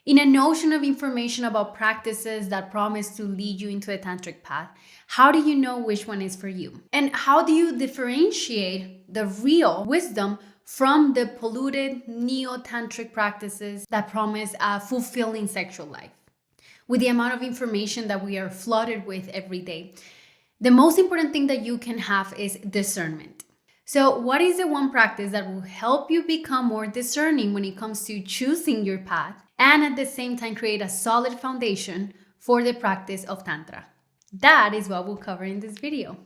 In an ocean of information about practices that promise to lead you into a tantric path, how do you know which one is for you? And how do you differentiate the real wisdom from the polluted neo-tantric practices that promise a fulfilling sexual life? With the amount of information that we are flooded with every day, the most important thing that you can have is discernment. So, what is the one practice that will help you become more discerning when it comes to choosing your path and at the same time create a solid foundation for the practice of Tantra? That is what we'll cover in this video.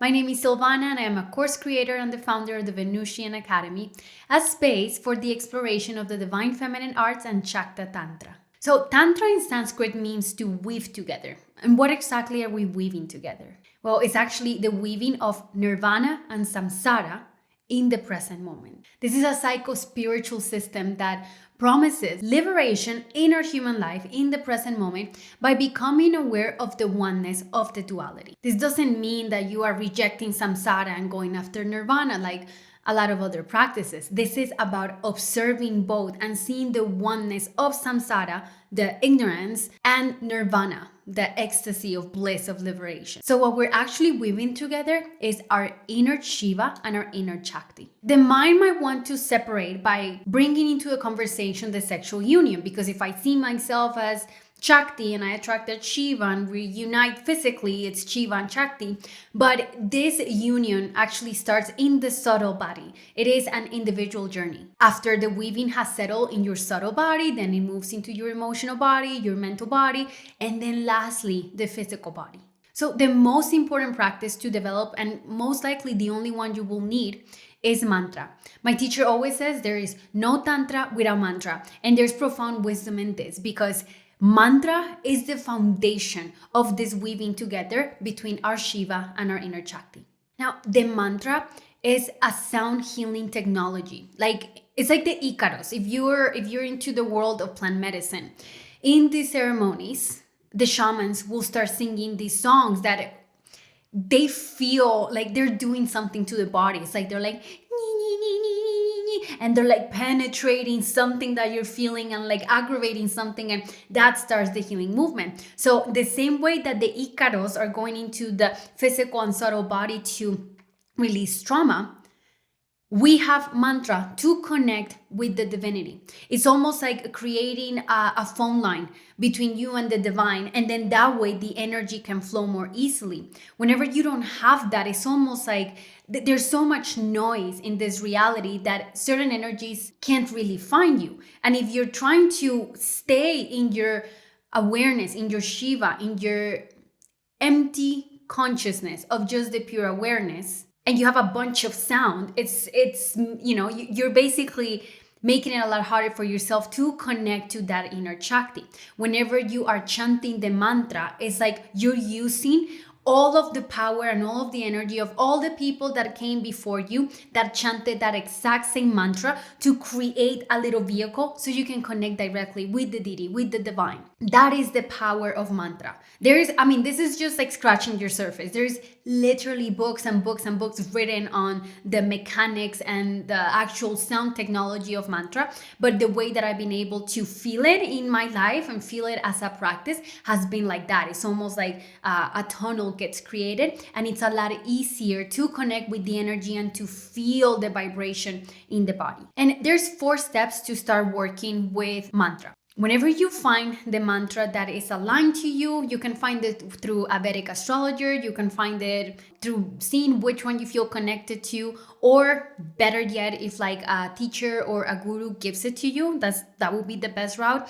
My name is Silvana and I am a course creator and the founder of the Venusian Academy, a space for the exploration of the divine feminine arts and Shakta Tantra. So Tantra in Sanskrit means to weave together. And what exactly are we weaving together? Well, it's actually the weaving of nirvana and samsara in the present moment. This is a psycho-spiritual system that promises liberation in our human life in the present moment by becoming aware of the oneness of the duality. This doesn't mean that you are rejecting samsara and going after nirvana like a lot of other practices. This is about observing both and seeing the oneness of samsara, the ignorance, and nirvana, the ecstasy of bliss of liberation. So what we're actually weaving together is our inner Shiva and our inner Shakti. The mind might want to separate by bringing into a conversation the sexual union, because if I see myself as Shakti and I attracted Shiva and we unite physically, it's Shiva and Shakti. But this union actually starts in the subtle body. It is an individual journey. After the weaving has settled in your subtle body, then it moves into your emotional body, your mental body, and then lastly, the physical body. So the most important practice to develop, and most likely the only one you will need, is mantra. My teacher always says there is no tantra without mantra. And there's profound wisdom in this because mantra is the foundation of this weaving together between our Shiva and our inner Shakti. Now, the mantra is a sound healing technology. It's like the Icaros. If you're into the world of plant medicine, in these ceremonies, the shamans will start singing these songs that they feel like they're doing something to the body. It's like they're like and they're like penetrating something that you're feeling and like aggravating something, and that starts the healing movement. So the same way that the Icaros are going into the physical and subtle body to release trauma, we have mantra to connect with the divinity. It's almost like creating a phone line between you and the divine, and then that way the energy can flow more easily. Whenever you don't have that, it's almost like there's so much noise in this reality that certain energies can't really find you. And if you're trying to stay in your awareness, in your Shiva, in your empty consciousness of just the pure awareness, and you have a bunch of sound, you're basically making it a lot harder for yourself to connect to that inner Shakti. Whenever you are chanting the mantra, it's like you're using all of the power and all of the energy of all the people that came before you that chanted that exact same mantra to create a little vehicle so you can connect directly with the deity, with the divine. That is the power of mantra. This is just like scratching your surface. There's literally books and books and books written on the mechanics and the actual sound technology of mantra. But the way that I've been able to feel it in my life and feel it as a practice has been like that. It's almost like a tunnel gets created, and it's a lot easier to connect with the energy and to feel the vibration in the body. And there's 4 steps to start working with mantra. Whenever you find the mantra that is aligned to you, you can find it through a Vedic astrologer, you can find it through seeing which one you feel connected to, or better yet, if like a teacher or a guru gives it to you, that would be the best route.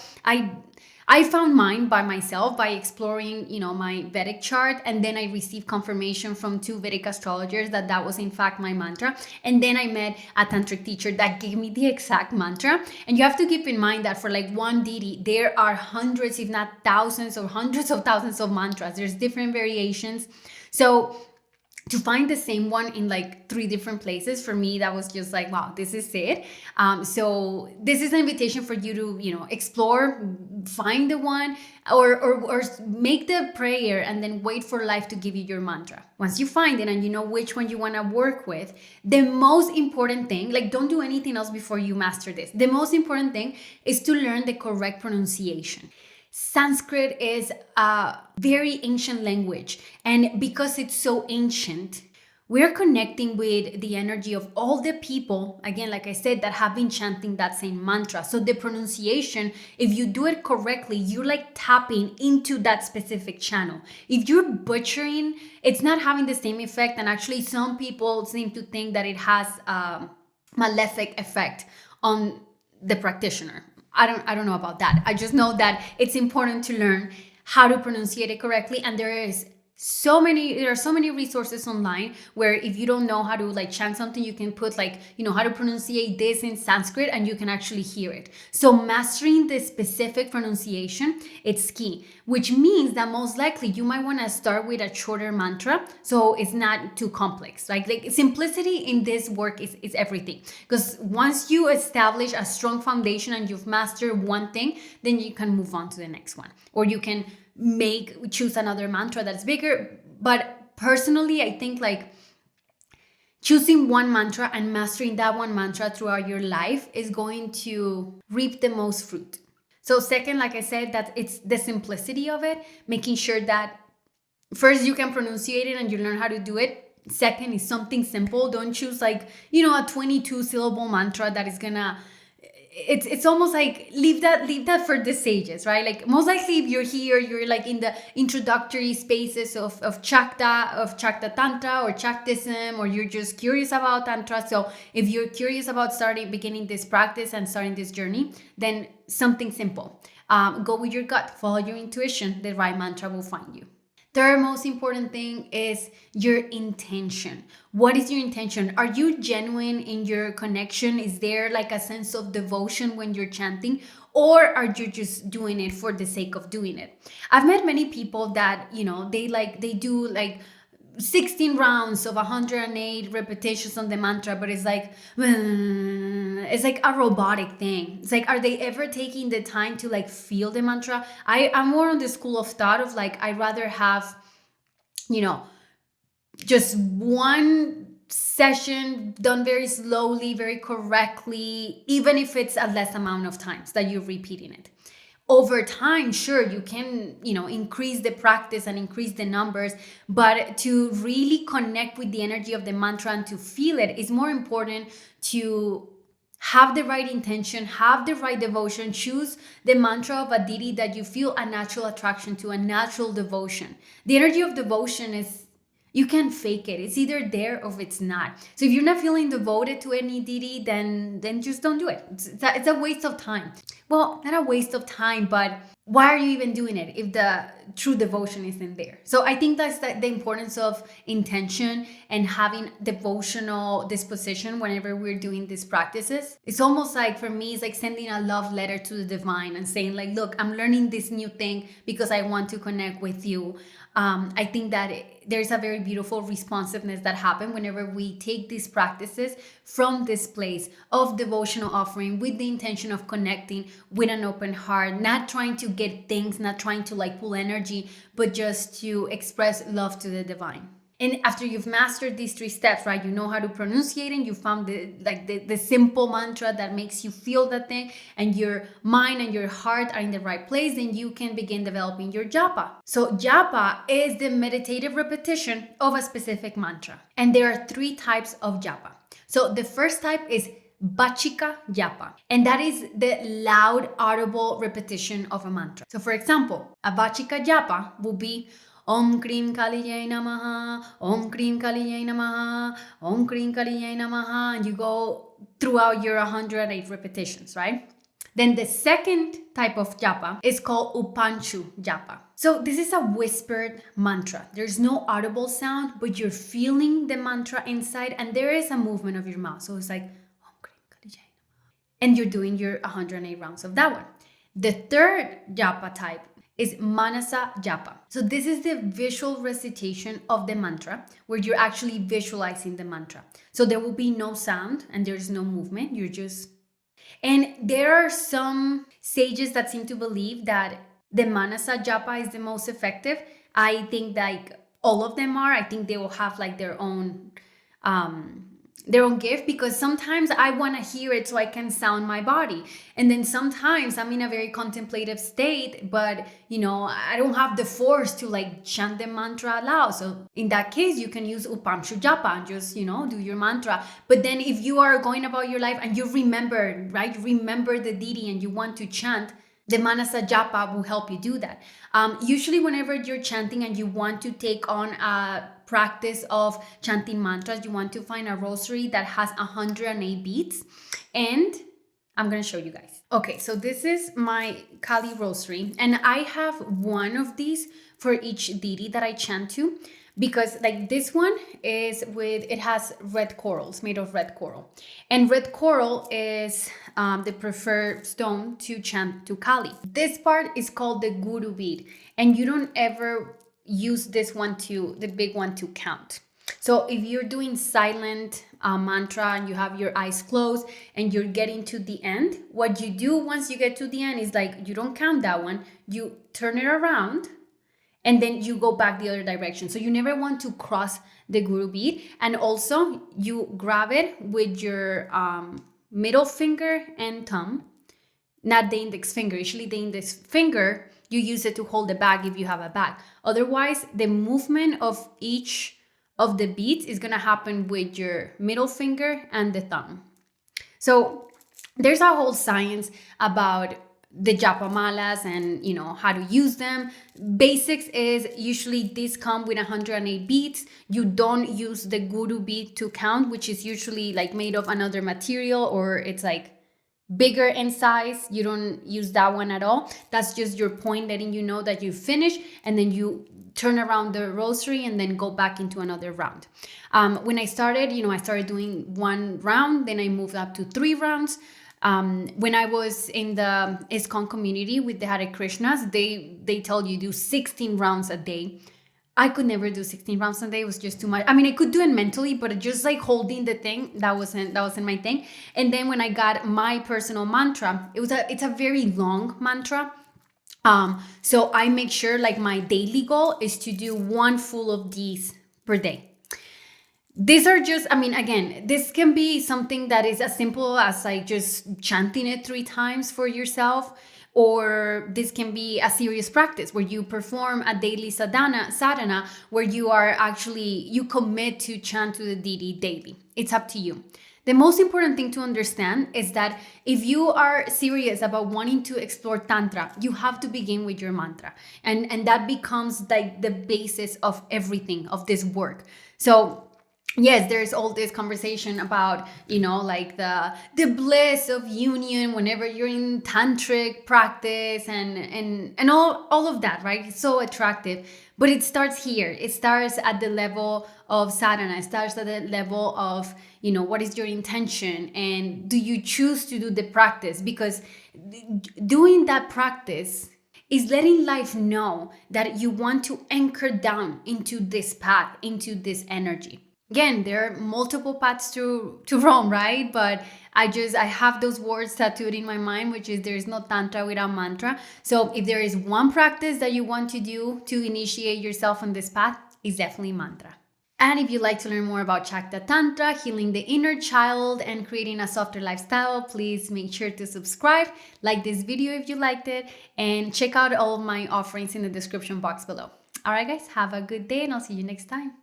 I found mine by myself by exploring, my Vedic chart, and then I received confirmation from 2 Vedic astrologers that was in fact my mantra. And then I met a tantric teacher that gave me the exact mantra. And you have to keep in mind that for like one deity, there are hundreds, if not thousands or hundreds of thousands of mantras. There's different variations. So to find the same one in like 3 different places, for me that was just like, wow, this is it. So this is an invitation for you to, you know, explore, find the one, or make the prayer and then wait for life to give you your mantra. Once you find it and you know which one you want to work with, the most important thing, like, don't do anything else before you master this. The most important thing is to learn the correct pronunciation. Sanskrit is a very ancient language, and because it's so ancient, we're connecting with the energy of all the people, again, like I said, that have been chanting that same mantra. So the pronunciation, if you do it correctly, you're like tapping into that specific channel. If you're butchering, it's not having the same effect, and actually some people seem to think that it has a malefic effect on the practitioner. I don't know about that. I just know that it's important to learn how to pronunciate it correctly, and there are so many resources online where if you don't know how to like chant something, you can put like, you know, how to pronunciate this in Sanskrit and you can actually hear it. So mastering the specific pronunciation, it's key, which means that most likely you might want to start with a shorter mantra so it's not too complex. Like simplicity in this work is everything, because once you establish a strong foundation and you've mastered one thing, then you can move on to the next one, or you can choose another mantra that's bigger. But personally, I think like choosing one mantra and mastering that one mantra throughout your life is going to reap the most fruit. So second, like I said, that it's the simplicity of it, making sure that first you can pronunciate it and you learn how to do it. Second is something simple. Don't choose like, you know, a 22 syllable mantra that is gonna, it's almost like leave that for the sages, right? Like most likely if you're here, you're like in the introductory spaces of Shakta Tantra or Shaktism, or you're just curious about Tantra. So if you're curious about beginning this practice and starting this journey, then something simple. Go with your gut, follow your intuition. The right mantra will find you. Third most important thing is your intention. What is your intention? Are you genuine in your connection? Is there like a sense of devotion when you're chanting? Or are you just doing it for the sake of doing it? I've met many people that, you know, they do like 16 rounds of 108 repetitions on the mantra, but it's like a robotic thing. It's like, are they ever taking the time to like feel the mantra? I'm more on the school of thought of like, I'd rather have, you know, just one session done very slowly, very correctly, even if it's a less amount of times that you're repeating it. Over time, sure, you can, you know, increase the practice and increase the numbers, but to really connect with the energy of the mantra and to feel it is more important. To have the right intention, have the right devotion, choose the mantra of a deity that you feel a natural attraction to, a natural devotion. The energy of devotion is, you can't fake it. It's either there or it's not. So if you're not feeling devoted to any deity, then just don't do it. It's a waste of time. Well, not a waste of time, but why are you even doing it if the true devotion isn't there? So I think that's the importance of intention and having devotional disposition whenever we're doing these practices. It's almost like, for me, it's like sending a love letter to the divine and saying like, look, I'm learning this new thing because I want to connect with you. I think that there's a very beautiful responsiveness that happens whenever we take these practices from this place of devotional offering with the intention of connecting with an open heart, not trying to get things, not trying to like pull energy, but just to express love to the divine. And after you've mastered these 3 steps, right, you know how to pronunciate it, you found the simple mantra that makes you feel that thing, and your mind and your heart are in the right place, then you can begin developing your japa. So japa is the meditative repetition of a specific mantra. And there are 3 types of japa. So the first type is Vachika japa, and that is the loud, audible repetition of a mantra. So for example, a Vachika japa will be Om Krim Kaliyai Namaha, Om Krim Kaliyai Namaha, Om Krim Kaliyai Namaha, and you go throughout your 108 repetitions, right? Then the second type of japa is called Upanchu japa. So this is a whispered mantra. There's no audible sound, but you're feeling the mantra inside, and there is a movement of your mouth. So it's like Om Krim Kaliyai Namaha, and you're doing your 108 rounds of that one. The third japa type is Manasa japa. So this is the visual recitation of the mantra, where you're actually visualizing the mantra. So there will be no sound and there's no movement. You're just... And there are some sages that seem to believe that the manasa japa is the most effective. I think like all of them are. I think they will have like their own gift, because sometimes I want to hear it so I can sound my body, and then sometimes I'm in a very contemplative state, but I don't have the force to like chant the mantra aloud. So in that case you can use upamshu japa and just do your mantra. But then if you are going about your life and you remember the deity and you want to chant, the manasa japa will help you do that. Usually whenever you're chanting and you want to take on a practice of chanting mantras, you want to find a rosary that has 108 beads. And I'm going to show you guys. Okay, so this is my Kali rosary. And I have one of these for each deity that I chant to. Because like this one it has red corals, made of red coral. And red coral is the preferred stone to chant to Kali. This part is called the guru bead. And you don't ever use this one the big one to count. So if you're doing silent mantra and you have your eyes closed and you're getting to the end, what you do once you get to the end is like, you don't count that one, you turn it around, and then you go back the other direction. So you never want to cross the guru bead. And also you grab it with your middle finger and thumb, not the index finger. Usually the index finger, you use it to hold the bag if you have a bag. Otherwise, the movement of each of the beads is gonna happen with your middle finger and the thumb. So there's a whole science about the japa malas and how to use them. Basics is usually these come with 108 beads. You don't use the guru bead to count, which is usually like made of another material, or it's like bigger in size. You don't use that one at all. That's just your point, letting you know that you finished, and then you turn around the rosary and then go back into another round. When I started, I started doing one round, then I moved up to 3 rounds. When I was in the ISKCON community with the Hare Krishnas, they tell you do 16 rounds a day. I could never do 16 rounds a day. It was just too much. I mean, I could do it mentally, but just like holding the thing, that wasn't my thing. And then when I got my personal mantra, it's a very long mantra. So I make sure like my daily goal is to do 1 full of these per day. These are just, again, this can be something that is as simple as like just chanting it 3 times for yourself, or this can be a serious practice where you perform a daily sadhana where you commit to chant to the deity daily. It's up to you. The most important thing to understand is that if you are serious about wanting to explore Tantra, you have to begin with your mantra. And that becomes like the basis of everything, of this work. So yes, there's all this conversation about, like the bliss of union whenever you're in tantric practice and all of that, right? It's so attractive. But it starts here. It starts at the level of sadhana. It starts at the level of, what is your intention? And do you choose to do the practice? Because doing that practice is letting life know that you want to anchor down into this path, into this energy. Again, there are multiple paths to Rome, right? But I have those words tattooed in my mind, which is there's no Tantra without mantra. So if there is one practice that you want to do to initiate yourself on this path, it's definitely mantra. And if you'd like to learn more about Shakta Tantra, healing the inner child, and creating a softer lifestyle, please make sure to subscribe, like this video if you liked it, and check out all of my offerings in the description box below. All right, guys, have a good day, and I'll see you next time.